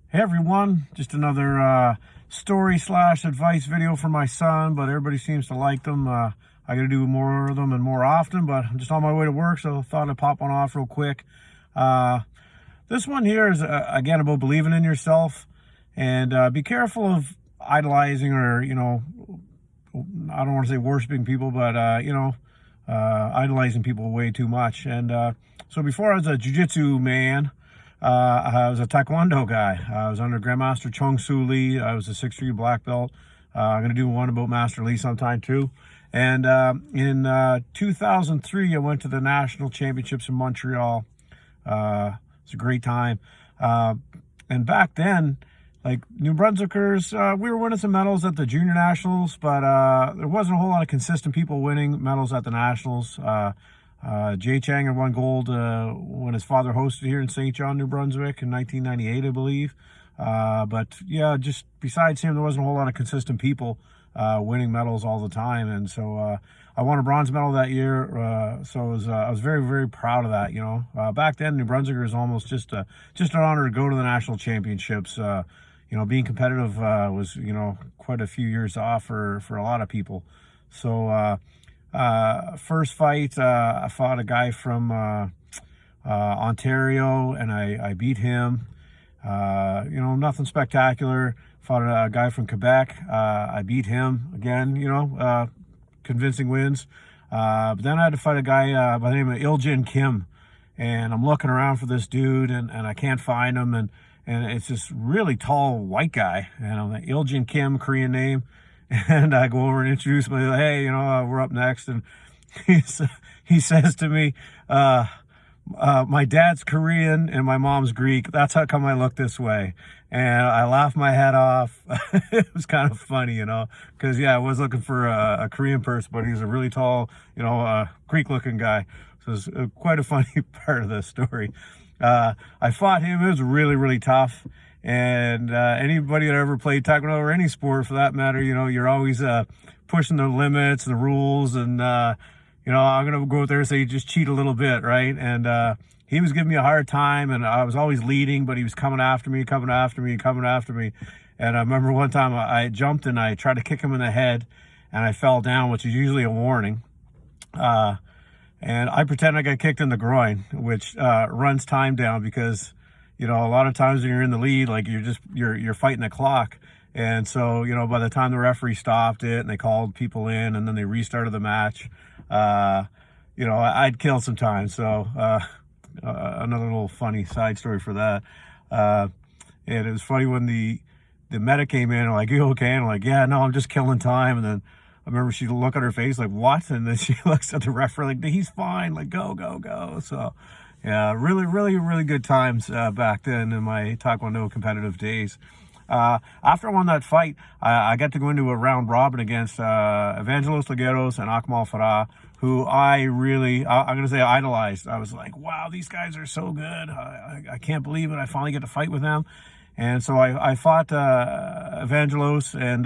Hey everyone, just another story slash advice video for my son, but everybody seems to like them. I gotta do more of them and more often, but I'm just on my way to work, so I thought I'd pop one off real quick. This one here is again about believing in yourself, and be careful of idolizing or, I don't want to say worshiping people, but idolizing people way too much. And so before I was a jiu-jitsu man, I was a taekwondo guy. I was under Grandmaster Chung Soo Lee. I was a 6th black belt. I'm going to do one about Master Lee sometime too. And in 2003, I went to the national championships in Montreal. It's a great time. And back then, like New Brunswickers, we were winning some medals at the junior nationals, but there wasn't a whole lot of consistent people winning medals at the nationals. Jay Chang had won gold when his father hosted here in St. John, New Brunswick in 1998, I believe. But yeah, just besides him, there wasn't a whole lot of consistent people winning medals all the time. And so I won a bronze medal that year. So I was very, very proud of that. Back then, New Brunswicker was almost just an honor to go to the national championships. Being competitive was, quite a few years off for a lot of people. So first fight, I fought a guy from Ontario, and I beat him. Nothing spectacular. Fought a guy from Quebec. I beat him again, convincing wins. But then I had to fight a guy by the name of Il-Jin Kim, and I'm looking around for this dude, and I can't find him, and it's this really tall white guy, and I'm like, Il-Jin Kim, Korean name. And I go over and introduce him. Like, hey, we're up next. And he says to me, my dad's Korean and my mom's Greek. That's how come I look this way. And I laughed my head off. It was kind of funny, because, I was looking for a Korean person, but he's a really tall, Greek-looking guy. So it's quite a funny part of the story. I fought him. It was really, really tough. And anybody that ever played taekwondo or any sport for that matter, you're always pushing the limits, the rules, and I'm gonna go out there and say just cheat a little bit, right? And he was giving me a hard time, and I was always leading, but he was coming after me. And I remember one time I jumped and I tried to kick him in the head, and I fell down, which is usually a warning. And I pretend I got kicked in the groin, which runs time down because a lot of times when you're in the lead, like you're fighting the clock. And so, by the time the referee stopped it and they called people in and then they restarted the match, I'd killed some time. So, another little funny side story for that. And it was funny when the medic came in, like, you okay? And I'm like, yeah, no, I'm just killing time. And then I remember she'd look at her face like, what? And then she looks at the referee like, he's fine. Like, go, go, go. So, yeah, really, really, really good times back then in my Taekwondo competitive days. After I won that fight, I got to go into a round robin against Evangelos Lagueros and Akmal Farah, who I'm going to say idolized. I was like, wow, these guys are so good. I can't believe it. I finally get to fight with them. And so I fought Evangelos, and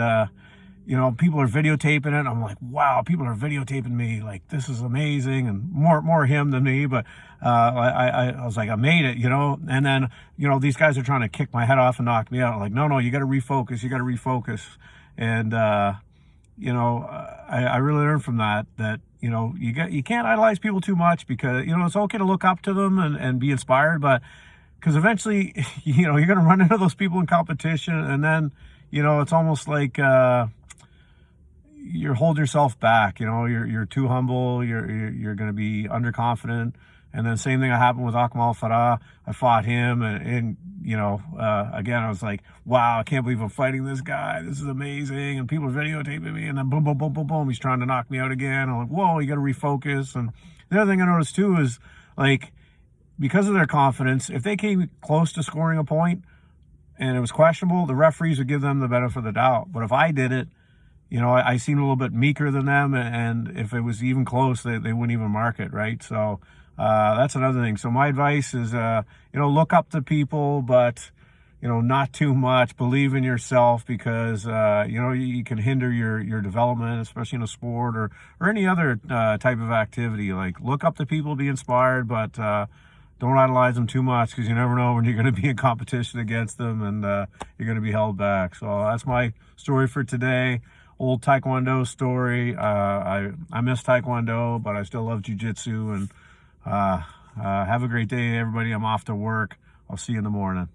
people are videotaping it. I'm like, wow, people are videotaping me. Like, this is amazing. And more him than me. But I was like, I made it, And then, these guys are trying to kick my head off and knock me out. I'm like, no, you got to refocus. You got to refocus. And, I really learned from that, you can't idolize people too much because, it's okay to look up to them and be inspired. But because eventually, you're going to run into those people in competition. And then, it's almost like, you hold yourself back, you're too humble, you're going to be underconfident. And then same thing happened with Akmal Farah. I fought him, and again, I was like, wow, I can't believe I'm fighting this guy. This is amazing. And people are videotaping me, and then boom, boom, boom, boom, boom, he's trying to knock me out again. I'm like, whoa, you got to refocus. And the other thing I noticed too is, like, because of their confidence, if they came close to scoring a point and it was questionable, the referees would give them the benefit of the doubt. But if I did it, I seemed a little bit meeker than them, and if it was even close, they wouldn't even mark it, right? So that's another thing. So my advice is, look up to people, but, not too much. Believe in yourself, because, you can hinder your development, especially in a sport or any other type of activity. Like, look up to people, be inspired, but don't idolize them too much, because you never know when you're going to be in competition against them, and you're going to be held back. So that's my story for today. Old Taekwondo story. I miss Taekwondo, but I still love Jiu-Jitsu. And have a great day, everybody. I'm off to work. I'll see you in the morning.